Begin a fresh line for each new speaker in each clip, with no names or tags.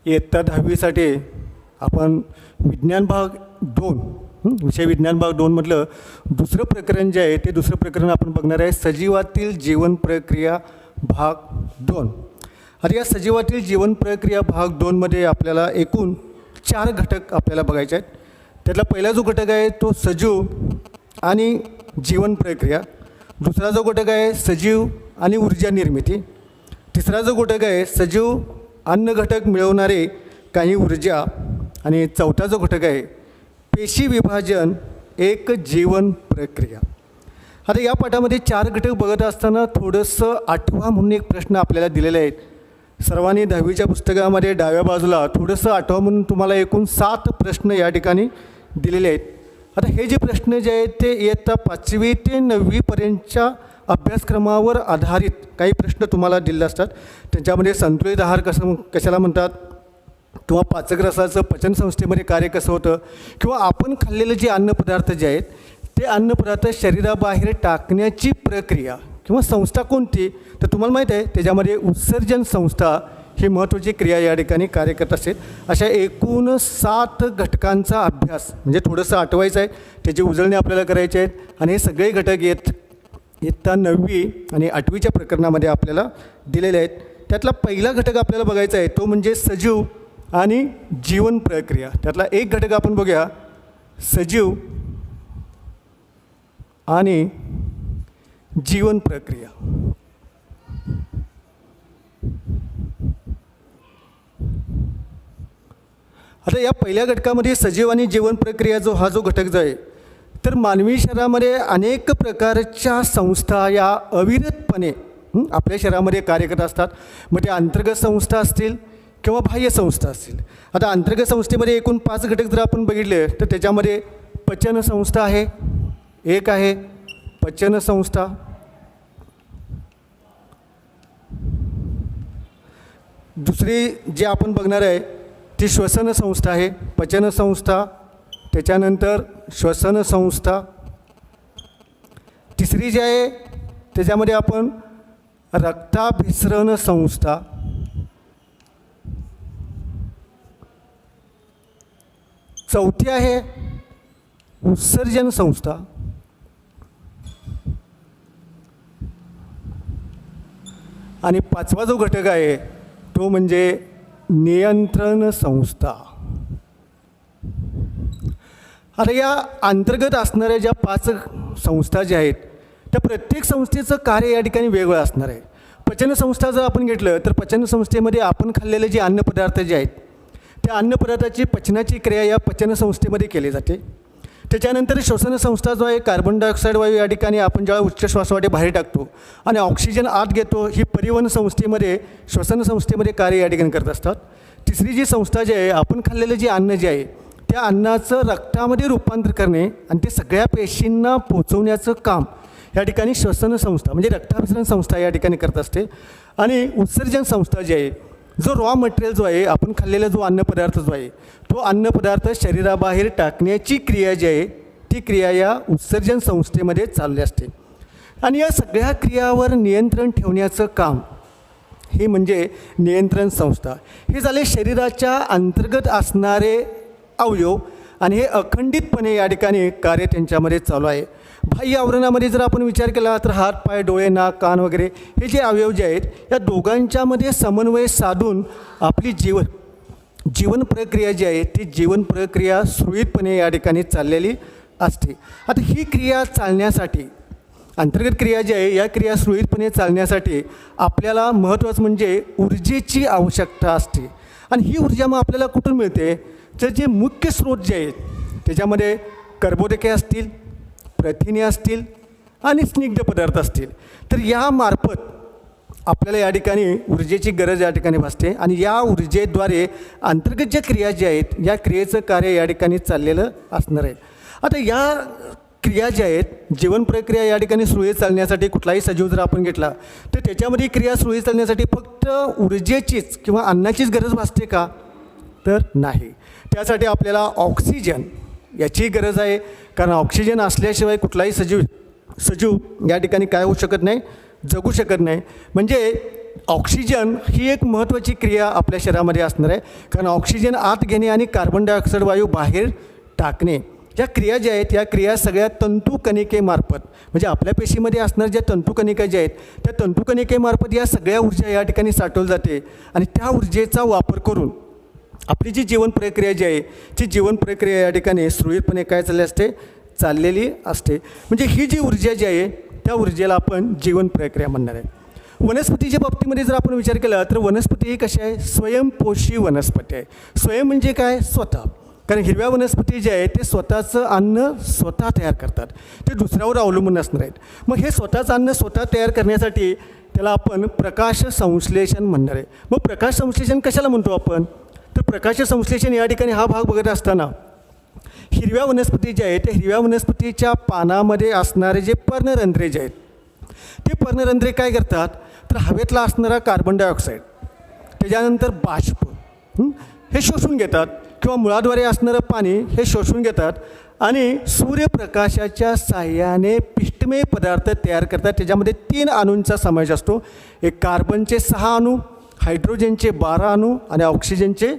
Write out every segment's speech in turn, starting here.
इयत्ता 10वीसाठी आपण विज्ञान भाग 2 विषय विज्ञान भाग 2 मधलं दुसरं प्रकरण जे आहे ते दुसरं प्रकरण आपण बघणार आहे सजीवातील जीवन प्रक्रिया भाग 2. आता या सजीवातील जीवन प्रक्रिया भाग 2 मध्ये आपल्याला एकूण 4 घटक आपल्याला बघायचे आहेत. त्यातला पहिला जो घटक आहे तो सजीव आणि जीवन प्रक्रिया, दुसरा जो घटक आहे सजीव आणि ऊर्जा निर्मिती, तिसरा जो घटक आहे सजीव अन्न घटक मिळवणारे काही ऊर्जा आणि चौथा जो घटक आहे पेशी विभाजन एक जीवन प्रक्रिया. आता या पाठामध्ये 4 घटक बघत असताना थोडंसं आठवा म्हणून एक प्रश्न आपल्याला दिलेले आहेत. सर्वांनी 10वीच्या पुस्तकामध्ये डाव्या बाजूला थोडंसं आठवा म्हणून तुम्हाला एकूण 7 प्रश्न या ठिकाणी दिलेले आहेत. आता हे जे प्रश्न जे आहेत ते इयत्ता 5वी ते 9वीपर्यंतच्या अभ्यासक्रमावर आधारित काही प्रश्न तुम्हाला दिले असतात. त्याच्यामध्ये संतुलित आहार कशाला म्हणतात, किंवा पाचक रसाचं पचनसंस्थेमध्ये कार्य कसं होतं, किंवा आपण खाल्लेले जे अन्नपदार्थ जे आहेत ते अन्नपदार्थ शरीराबाहेर टाकण्याची प्रक्रिया किंवा संस्था कोणती, तर तुम्हाला माहीत आहे त्याच्यामध्ये उत्सर्जन संस्था ही महत्त्वाची क्रिया या ठिकाणी कार्य करत असते. अशा एकूण 7 घटकांचा अभ्यास म्हणजे थोडंसं आठवायचं आहे, त्याची उजळणी आपल्याला करायची आहेत आणि हे सगळे घटक इयत्ता 9वी आणि 8वीच्या प्रकरणामध्ये आपल्याला दिलेले आहेत. त्यातला पहिला घटक आपल्याला बघायचा आहे तो म्हणजे सजीव आणि जीवन प्रक्रिया. त्यातला एक घटक आपण बघूया सजीव आणि जीवन प्रक्रिया. आता या पहिल्या घटकामध्ये सजीव आणि जीवन प्रक्रिया हा जो घटक जो आहे तर मानवी शरीरामध्ये अनेक प्रकारच्या संस्था या अविरतपणे आपल्या शरीरामध्ये कार्य करत असतात. मग ते अंतर्गत संस्था असतील किंवा बाह्य संस्था असतील. आता अंतर्गत संस्थेमध्ये एकूण 5 घटक जर आपण बघितले तर त्याच्यामध्ये पचन संस्था आहे, एक आहे पचन संस्था, दुसरी जी आपण बघणार आहे ती श्वसन संस्था आहे, पचन संस्था, त्याच्यानंतर श्वसन संस्था. तिसरी जी आहे त्याच्यामध्ये आपण रक्ताभिसरण संस्था, चौथी आहे उत्सर्जन संस्था आणि 5वा जो घटक आहे तो म्हणजे नियंत्रण संस्था. आता या अंतर्गत असणाऱ्या ज्या 5 संस्था ज्या आहेत त्या प्रत्येक संस्थेचं कार्य या ठिकाणी वेगळं असणार आहे. पचनसंस्था जर आपण घेतलं तर पचनसंस्थेमध्ये आपण खाल्लेले जे अन्नपदार्थ जे आहेत त्या अन्नपदार्थाची पचनाची क्रिया या पचनसंस्थेमध्ये केली जाते. त्याच्यानंतर श्वसन संस्था जो आहे कार्बन डायऑक्साईड वायू या ठिकाणी आपण ज्यावेळेला उच्च श्वासावाटे बाहेर टाकतो आणि ऑक्सिजन आत घेतो ही परिवहन संस्थेमध्ये श्वसन संस्थेमध्ये कार्य या ठिकाणी करत असतात. तिसरी जी संस्था जी आहे आपण खाल्लेलं जे अन्न जे आहे त्या अन्नाचं रक्तामध्ये रूपांतर करणे आणि ते सगळ्या पेशींना पोचवण्याचं काम या ठिकाणी श्वसन संस्था म्हणजे रक्ताभिसरण संस्था या ठिकाणी करत असते. आणि उत्सर्जन संस्था जी आहे जो रॉ मटेरियल जो आहे आपण खाल्लेला जो अन्नपदार्थ जो आहे तो अन्नपदार्थ शरीराबाहेर टाकण्याची क्रिया जी आहे ती क्रिया या उत्सर्जन संस्थेमध्ये चालली असते. आणि या सगळ्या क्रियावर नियंत्रण ठेवण्याचं काम हे म्हणजे नियंत्रण संस्था. हे झाले शरीराच्या अंतर्गत असणारे अवयव आणि हे अखंडितपणे या ठिकाणी कार्य त्यांच्यामध्ये चालू आहे. बाह्य आवरणामध्ये जर आपण विचार केला तर हात, पाय, डोळे, नाक, कान वगैरे हे जे अवयव जे आहेत या दोघांच्यामध्ये समन्वय साधून आपली जीवन प्रक्रिया जी आहे ती जीवन प्रक्रिया सुरळीतपणे या ठिकाणी चाललेली असते. आता ही क्रिया चालण्यासाठी अंतर्गत क्रिया जी आहे या क्रिया सुरळीतपणे चालण्यासाठी आपल्याला महत्त्वाचं म्हणजे ऊर्जेची आवश्यकता असते. आणि ही ऊर्जा मग आपल्याला कुठून मिळते तर जे मुख्य स्रोत जे आहेत त्याच्यामध्ये कर्बोदके असतील, प्रथिने असतील आणि स्निग्ध पदार्थ असतील. तर यामार्फत आपल्याला या ठिकाणी ऊर्जेची गरज या ठिकाणी भासते आणि या ऊर्जेद्वारे अंतर्गत ज्या क्रिया ज्या आहेत या क्रियेचं कार्य या ठिकाणी चाललेलं असणार आहे. आता या क्रिया ज्या आहेत जीवन प्रक्रिया या ठिकाणी सुरळीत चालण्यासाठी कुठलाही सजीव जर आपण घेतला तर त्याच्यामध्ये क्रिया सुरळीत चालण्यासाठी फक्त ऊर्जेचीच किंवा अन्नाचीच गरज भासते का, तर नाही. त्यासाठी आपल्याला ऑक्सिजन याची गरज आहे. कारण ऑक्सिजन असल्याशिवाय कुठलाही सजीव या ठिकाणी काय होऊ शकत नाही, जगू शकत नाही. म्हणजे ऑक्सिजन ही एक महत्त्वाची क्रिया आपल्या शरीरामध्ये असणार आहे, कारण ऑक्सिजन आत घेणे आणि कार्बन डायऑक्साईड वायू बाहेर टाकणे या क्रिया ज्या आहेत, या क्रिया सगळ्या तंतुकणिकेमार्फत, म्हणजे आपल्या पेशीमध्ये असणाऱ्या ज्या तंतुकणिका ज्या आहेत त्या तंतुकणिकेमार्फत या सगळ्या ऊर्जा या ठिकाणी साठवली जाते आणि त्या ऊर्जेचा वापर करून आपली जी जीवन प्रक्रिया जी आहे ती जीवन प्रक्रिया या ठिकाणी सुरळीतपणे काय चाललेली असते. म्हणजे ही जी ऊर्जा जी आहे त्या ऊर्जेला आपण जीवन प्रक्रिया म्हणणार आहे. वनस्पतीच्या बाबतीमध्ये जर आपण विचार केला तर वनस्पती ही कशी आहे, स्वयंपोषी वनस्पती आहे. स्वयं म्हणजे काय, स्वतः. कारण हिरव्या वनस्पती जे आहे ते स्वतःचं अन्न स्वतः तयार करतात, ते दुसऱ्यावर अवलंबून असणार आहेत. मग हे स्वतःचं अन्न स्वतः तयार करण्यासाठी त्याला आपण प्रकाश संश्लेषण म्हणणार आहे. मग प्रकाश संश्लेषण कशाला म्हणतो आपण, तर प्रकाश संश्लेषण या ठिकाणी हा भाग बघत असताना हिरव्या वनस्पती जे आहेत त्या हिरव्या वनस्पतीच्या पानामध्ये असणारे जे पर्णरंध्रे जे आहेत ते पर्णरंध्रे काय करतात, तर हवेतला असणारा कार्बन डायऑक्साईड त्याच्यानंतर बाष्प हे शोषून घेतात किंवा मुळाद्वारे असणारं पाणी हे शोषून घेतात आणि सूर्यप्रकाशाच्या साहाय्याने पिष्टमय पदार्थ तयार करतात. त्याच्यामध्ये 3 अणूंचा समावेश असतो. एक कार्बनचे 6 अणू, हायड्रोजनचे 12 अणू आणि ऑक्सिजनचे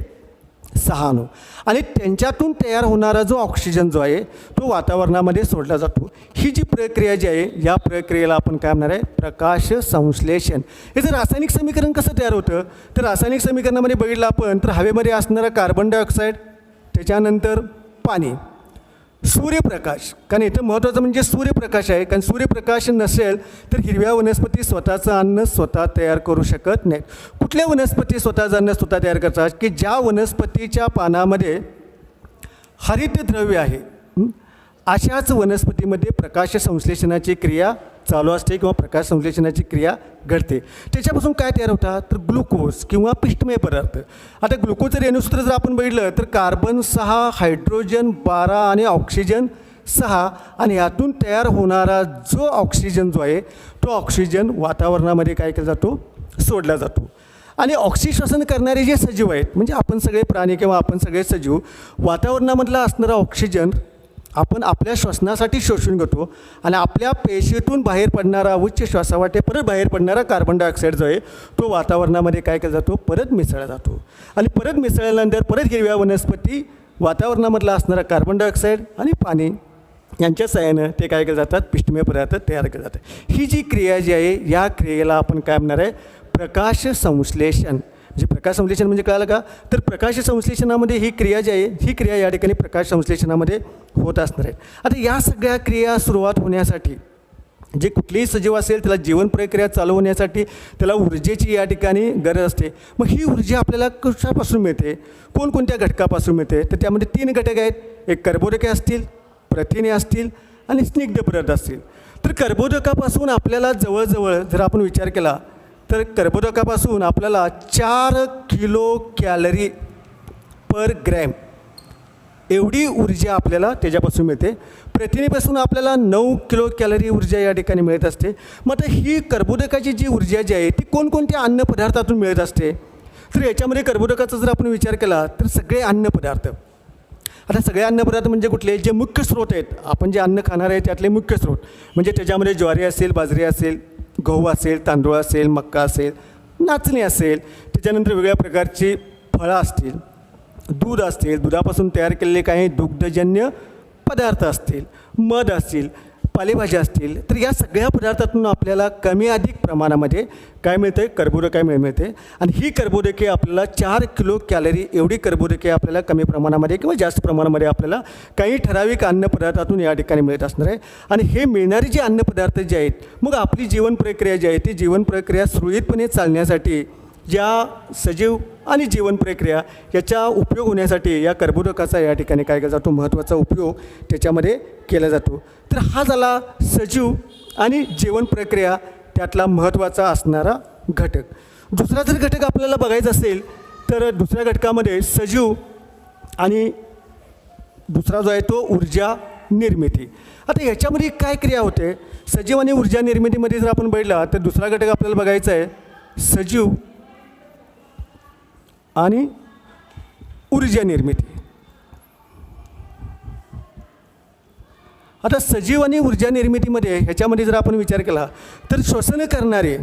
6 अणू. आणि त्यांच्यातून तयार होणारा जो ऑक्सिजन जो आहे तो वातावरणामध्ये सोडला जातो. ही जी प्रक्रिया जी आहे या प्रक्रियेला आपण काय म्हणणार आहे, प्रकाश संश्लेषण. याचं रासायनिक समीकरण कसं तयार होतं, तर रासायनिक समीकरणामध्ये बघितलं आपण तर हवेमध्ये असणारा कार्बन डायऑक्साईड, त्याच्यानंतर पाणी, सूर्यप्रकाश. कारण इथं महत्त्वाचं म्हणजे सूर्यप्रकाश आहे, कारण सूर्यप्रकाश नसेल तर हिरव्या वनस्पती स्वतःचं अन्न स्वतः तयार करू शकत नाहीत. कुठल्या वनस्पती स्वतःचं अन्न स्वतः तयार करतात, की ज्या वनस्पतीच्या पानामध्ये हरितद्रव्य आहे अशाच वनस्पतीमध्ये प्रकाश संश्लेषणाची क्रिया चालू असते किंवा प्रकाश संश्लेषणाची क्रिया घडते. त्याच्यापासून काय तयार होतात, तर ग्लुकोज किंवा पिष्टमय पदार्थ. आता ग्लुकोजचं रेणुसूत्र जर आपण बघितलं तर कार्बन 6, हायड्रोजन 12 आणि ऑक्सिजन 6 आणि यातून तयार होणारा जो ऑक्सिजन जो आहे तो ऑक्सिजन वातावरणामध्ये काय केला जातो, सोडला जातो. आणि ऑक्सिश्वसन करणारे जे सजीव आहेत, म्हणजे आपण सगळे प्राणी किंवा आपण सगळे सजीव, वातावरणामधला असणारा ऑक्सिजन आपण आपल्या श्वसनासाठी शोषून घेतो आणि आपल्या पेशीतून बाहेर पडणारा उच्च श्वासावाटे परत बाहेर पडणारा कार्बन डायऑक्साईड जो आहे तो वातावरणामध्ये काय केला जातो, परत मिसळला जातो. आणि परत मिसळल्यानंतर परत हिरव्या वनस्पती वातावरणामधला असणारा कार्बन डायऑक्साईड आणि पाणी यांच्या सहाय्यानं ते काय केलं जातात, पिष्टमय पदार्थ तयार केले जातात. ही जी क्रिया जी आहे या क्रियेला आपण काय म्हणणार आहे, प्रकाश संश्लेषण. म्हणजे प्रकाश संश्लेषण म्हणजे कळालं का, तर प्रकाश संश्लेषणामध्ये ही क्रिया जी आहे ही क्रिया या ठिकाणी प्रकाश संश्लेषणामध्ये होत असणार आहे. आता या सगळ्या क्रिया सुरुवात होण्यासाठी जे कुठलेही सजीव असेल त्याला जीवन प्रक्रिया चालू होण्यासाठी त्याला ऊर्जेची या ठिकाणी गरज असते. मग ही ऊर्जा आपल्याला कशापासून मिळते, कोणकोणत्या घटकापासून मिळते, तर त्यामध्ये 3 घटक आहेत. एक कर्बोदके असतील, प्रथिने असतील आणि स्निग्ध पदार्थ असतील. तर कर्बोदकापासून आपल्याला जवळजवळ जर आपण विचार केला तर कर्बोदकापासून आपल्याला 4 किलो कॅलरी पर ग्रॅम एवढी ऊर्जा आपल्याला त्याच्यापासून मिळते. प्रथिनेपासून आपल्याला 9 किलो कॅलरी ऊर्जा या ठिकाणी मिळत असते. मग आता ही कर्बोदकाची जी ऊर्जा जी आहे ती कोणकोणत्या अन्नपदार्थातून मिळत असते, तर याच्यामध्ये कर्बोदकाचा जर आपण विचार केला तर सगळे अन्नपदार्थ. आता सगळे अन्नपदार्थ म्हणजे कुठले, जे मुख्य स्रोत आहेत, आपण जे अन्न खाणार आहे त्यातले मुख्य स्रोत म्हणजे त्याच्यामध्ये ज्वारी असेल, बाजरी असेल, गहू असेल, तांदूळ असेल, मक्का असेल, नाचणी असेल, त्याच्यानंतर वेगळ्या प्रकारची फळं असतील, दूध असतील, दुधापासून तयार केलेले काही दुग्धजन्य पदार्थ असतील, मध असतील, पालेभाज्या असतील. तर या सगळ्या पदार्थातून आपल्याला कमी अधिक प्रमाणामध्ये काय मिळते, कर्बोदके मिळते. आणि ही कर्बोदके आपल्याला 4 किलो कॅलरी एवढी कर्बोदके आपल्याला कमी प्रमाणामध्ये किंवा जास्त प्रमाणामध्ये आपल्याला काही ठराविक अन्नपदार्थातून या ठिकाणी मिळत असणार आहे. आणि हे मिळणारे जे अन्नपदार्थ जे आहेत मग आपली जीवन प्रक्रिया जी आहे ती जीवन प्रक्रिया सुरळीतपणे चालण्यासाठी ज्या सजीव आणि जीवन प्रक्रिया याचा उपयोग होण्यासाठी या कर्बोदकाचा या ठिकाणी काय केला जातो, महत्त्वाचा उपयोग त्याच्यामध्ये केला जातो. तर हा झाला सजीव आणि जीवन प्रक्रिया त्यातला महत्त्वाचा असणारा घटक. दुसरा जर घटक आपल्याला बघायचा असेल तर दुसऱ्या घटकामध्ये सजीव आणि दुसरा जो आहे तो ऊर्जा निर्मिती. आता याच्यामध्ये काय क्रिया होते, सजीव आणि ऊर्जा निर्मितीमध्ये जर आपण बघितला तर दुसरा घटक आपल्याला बघायचा आहे सजीव आणि ऊर्जा निर्मिती. आता सजीव आणि ऊर्जा निर्मितीमध्ये ह्याच्यामध्ये जर आपण विचार केला तर श्वसन करणारे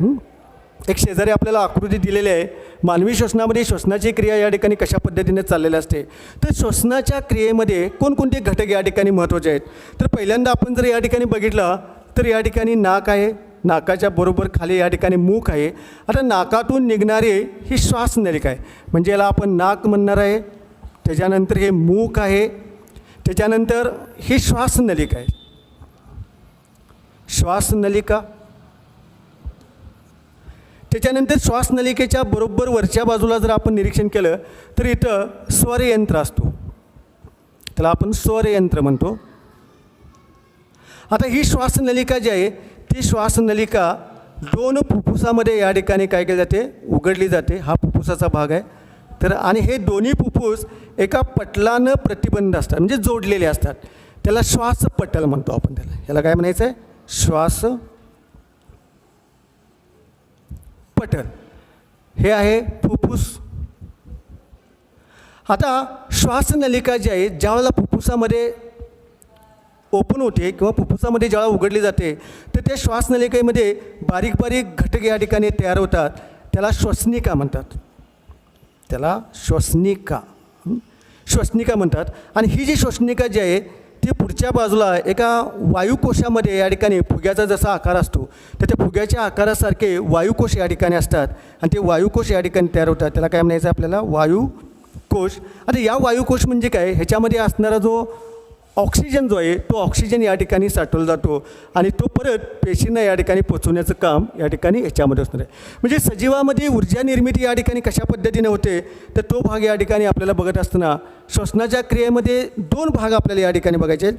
एक शेजारी आपल्याला आकृती दिलेली आहे. मानवी श्वसनामध्ये श्वसनाची क्रिया या ठिकाणी कशा पद्धतीने चाललेली असते. तर श्वसनाच्या क्रियेमध्ये कोणकोणते घटक या ठिकाणी महत्त्वाचे आहेत. तर पहिल्यांदा आपण जर या ठिकाणी बघितलं तर या ठिकाणी नाक आहे, नाकाच्या बरोबर खाली या ठिकाणी मुख आहे. आता नाकातून निघणारी ही श्वासनलिका आहे, म्हणजे याला आपण नाक म्हणणार आहे. त्याच्यानंतर हे मुख आहे, त्याच्यानंतर ही श्वासनलिका आहे. श्वासनलिका, त्याच्यानंतर श्वासनलिकेच्या बरोबर वरच्या बाजूला जर आपण निरीक्षण केलं तर इथं स्वरयंत्र असतो, त्याला आपण स्वरयंत्र म्हणतो. आता ही श्वासनलिका जी आहे ती श्वासनलिका दोन फुफ्फुसामध्ये या ठिकाणी काय केली जाते, उघडली जाते. हा फुफ्फुसाचा भाग आहे. तर आणि हे दोन्ही फुफ्फुस एका पटलानं प्रतिबंध असतात, म्हणजे जोडलेले असतात. त्याला श्वासपटल म्हणतो आपण. याला काय म्हणायचं आहे, श्वासपटल. हे आहे फुफ्फुस. आता श्वासनलिका जी आहे ज्यावेळेला फुफ्फुसामध्ये ओपन होते किंवा फुफ्फुसामध्ये ज्यावेळेला उघडली जाते तर त्या श्वासनलिकेमध्ये बारीक बारीक घटक या ठिकाणी तयार होतात. त्याला श्वसनिका म्हणतात. त्याला श्वसनिका म्हणतात. आणि ही जी श्वसनिका जी आहे ती पुढच्या बाजूला एका वायुकोशामध्ये या ठिकाणी फुग्याचा जसा आकार असतो तर त्या फुग्याच्या आकारासारखे वायुकोश या ठिकाणी असतात आणि ते वायुकोश या ठिकाणी तयार होतात. त्याला काय म्हणायचं आपल्याला, वायुकोश. आता या वायुकोश म्हणजे काय, ह्याच्यामध्ये असणारा जो ऑक्सिजन जो आहे तो ऑक्सिजन या ठिकाणी साठवला जातो आणि तो परत पेशींना या ठिकाणी पोचवण्याचं काम या ठिकाणी ह्याच्यामध्ये असणार आहे. म्हणजे सजीवामध्ये ऊर्जा निर्मिती या ठिकाणी कशा पद्धतीने होते तर तो भाग या ठिकाणी आपल्याला बघत असताना श्वसनाच्या क्रियेमध्ये दोन भाग आपल्याला या ठिकाणी बघायचे आहेत.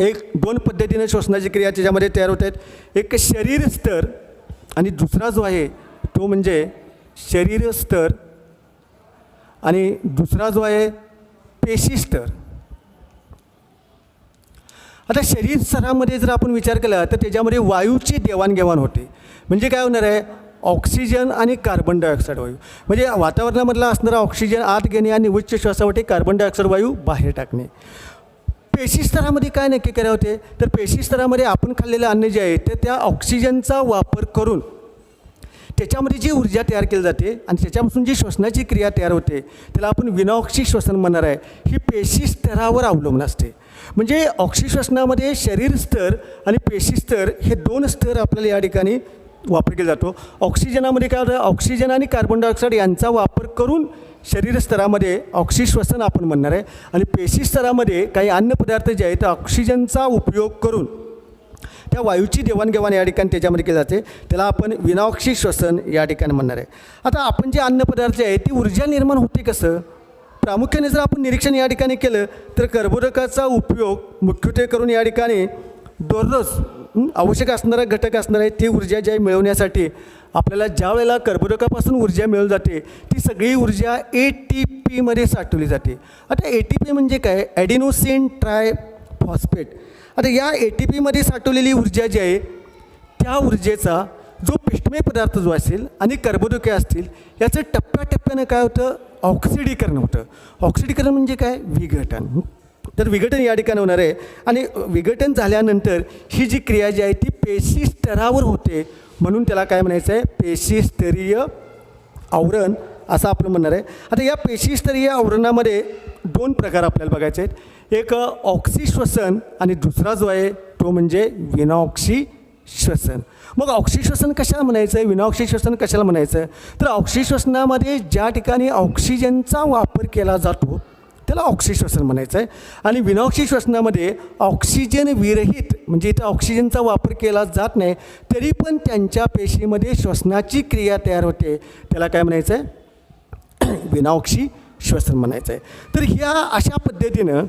एक दोन पद्धतीने श्वसनाची क्रिया त्याच्यामध्ये तयार होत आहेत. एक शरीर स्तर आणि दुसरा जो आहे तो म्हणजे शरीर स्तर आणि दुसरा जो आहे पेशी स्तर. आता शरीर स्तरामध्ये जर आपण विचार केला तर त्याच्यामध्ये वायूची देवाणघेवाण होते. म्हणजे काय होणार आहे, ऑक्सिजन आणि कार्बन डायऑक्साईड वायू, म्हणजे वातावरणामधला असणारा ऑक्सिजन आत घेणे आणि उच्च श्वासावाटे कार्बन डायऑक्साईड वायू बाहेर टाकणे. पेशी स्तरामध्ये काय नक्की करायला होते तर पेशी स्तरामध्ये आपण खाल्लेलं अन्न जे आहे तर त्या ऑक्सिजनचा वापर करून त्याच्यामध्ये जी ऊर्जा तयार केली जाते आणि त्याच्यापासून जी श्वसनाची क्रिया तयार होते त्याला आपण विनाऑक्सी श्वसन म्हणणार आहे. ही पेशी स्तरावर अवलंबून असते. म्हणजे ऑक्सी श्वसनामध्ये शरीर स्तर आणि पेशी स्तर हे दोन स्तर आपल्याला या ठिकाणी वापर केला जातो. ऑक्सिजनामध्ये काय होतं, ऑक्सिजन आणि कार्बन डायऑक्साईड यांचा वापर करून शरीर स्तरामध्ये ऑक्सी श्वसन आपण म्हणणार आहे. आणि पेशी स्तरामध्ये काही अन्नपदार्थ जे आहेत ऑक्सिजनचा उपयोग करून त्या वायूची देवाणघेवाण या ठिकाणी त्याच्यामध्ये केली जाते. त्याला आपण विनाऑक्सी श्वसन या ठिकाणी म्हणणार आहे. आता आपण जे अन्नपदार्थ आहे ती ऊर्जा निर्माण होते कसं, प्रामुख्याने जर आपण निरीक्षण या ठिकाणी केलं तर कर्बोदकाचा उपयोग मुख्यत्वे करून या ठिकाणी दररोज आवश्यक असणारा घटक असणार आहे ती ऊर्जा जी आहे मिळवण्यासाठी आपल्याला ज्या वेळेला कर्बोदकापासून ऊर्जा मिळवली जाते ती सगळी ऊर्जा ATPमध्ये साठवली जाते. आता ATP म्हणजे काय, ॲडिनोसिन ट्रायफॉस्फेट. आता या ATPमध्ये साठवलेली ऊर्जा जी आहे त्या ऊर्जेचा जो पिष्टमय पदार्थ जो असेल आणि कर्बोदके असतील याचं टप्प्याटप्प्यानं काय होतं, ऑक्सिडीकरण होतं. ऑक्सिडीकरण म्हणजे काय, विघटन. तर विघटन या ठिकाणी होणार आहे आणि विघटन झाल्यानंतर ही जी क्रिया जी आहे ती पेशी स्तरावर होते. म्हणून त्याला काय म्हणायचं आहे, पेशीस्तरीय आवरण असं आपण म्हणणार आहे. आता या पेशीस्तरीय आवरणामध्ये दोन प्रकार आपल्याला बघायचे आहेत. एक ऑक्सी श्वसन आणि दुसरा जो आहे तो म्हणजे विनाऑक्सी श्वसन. मग ऑक्सी श्वसन कशाला म्हणायचं आहे, विनाऑक्सी श्वसन कशाला म्हणायचं, तर ऑक्सी श्वसनामध्ये ज्या ठिकाणी ऑक्सिजनचा वापर केला जातो त्याला ऑक्सी श्वसन म्हणायचं आहे. आणि विनाऑक्सी श्वसनामध्ये ऑक्सिजन विरहित म्हणजे इथं ऑक्सिजनचा वापर केला जात नाही तरी पण त्यांच्या पेशीमध्ये श्वसनाची क्रिया तयार होते त्याला काय म्हणायचं आहे, विनाऑक्सी श्वसन म्हणायचं आहे. तर ह्या अशा पद्धतीनं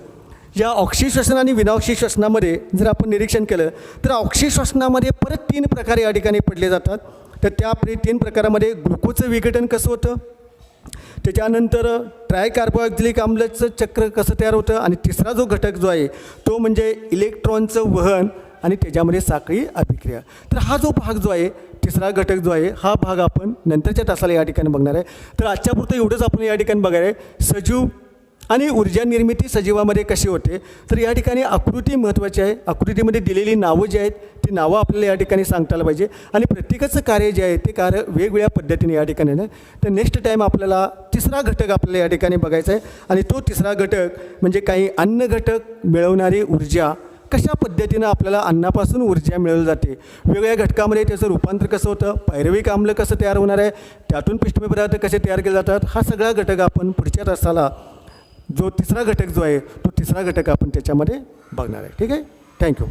या ऑक्सी श्वसन आणि विनाऑक्सी श्वसनामध्ये जर आपण निरीक्षण केलं तर ऑक्सी श्वसनामध्ये परत 3 प्रकार या ठिकाणी पडले जातात. तर त्या 3 प्रकारामध्ये ग्लुकोजचं विघटन कसं होतं, त्याच्यानंतर ट्रायकार्बोक्झिलिक आम्लाचं चक्र कसं तयार होतं आणि तिसरा जो घटक जो आहे तो म्हणजे इलेक्ट्रॉनचं वहन आणि त्याच्यामध्ये साखळी अभिक्रिया. तर हा जो भाग जो आहे तिसरा घटक जो आहे हा भाग आपण नंतरच्या तासाला या ठिकाणी बघणार आहे. तर आजच्यापुरतं एवढंच आपण या ठिकाणी बघायला आहे. सजीव आणि ऊर्जा निर्मिती सजीवामध्ये कशी होते, तर या ठिकाणी आकृती महत्त्वाची आहे. आकृतीमध्ये दिलेली नावं जी आहेत ती नावं आपल्याला या ठिकाणी सांगता आलं पाहिजे आणि प्रत्येकाचं कार्य जे आहे ते कार्य वेगवेगळ्या पद्धतीने या ठिकाणी आहे. तर नेक्स्ट टाईम आपल्याला तिसरा घटक आपल्याला या ठिकाणी बघायचा आहे आणि तो तिसरा घटक म्हणजे काही अन्न घटक मिळवणारी ऊर्जा कशा पद्धतीनं आपल्याला अन्नापासून ऊर्जा मिळवली जाते, वेगवेगळ्या घटकामध्ये त्याचं रूपांतर कसं होतं, पायरुव्यिक आम्ल कसं तयार होणार आहे, त्यातून पिष्टमय पदार्थ कसे तयार केले जातात, हा सगळा घटक आपण पुढच्या तासाला जो तिसरा घटक जो आहे तो तिसरा घटक आपण त्याच्यामध्ये बघणार आहे. ठीक आहे, थँक्यू.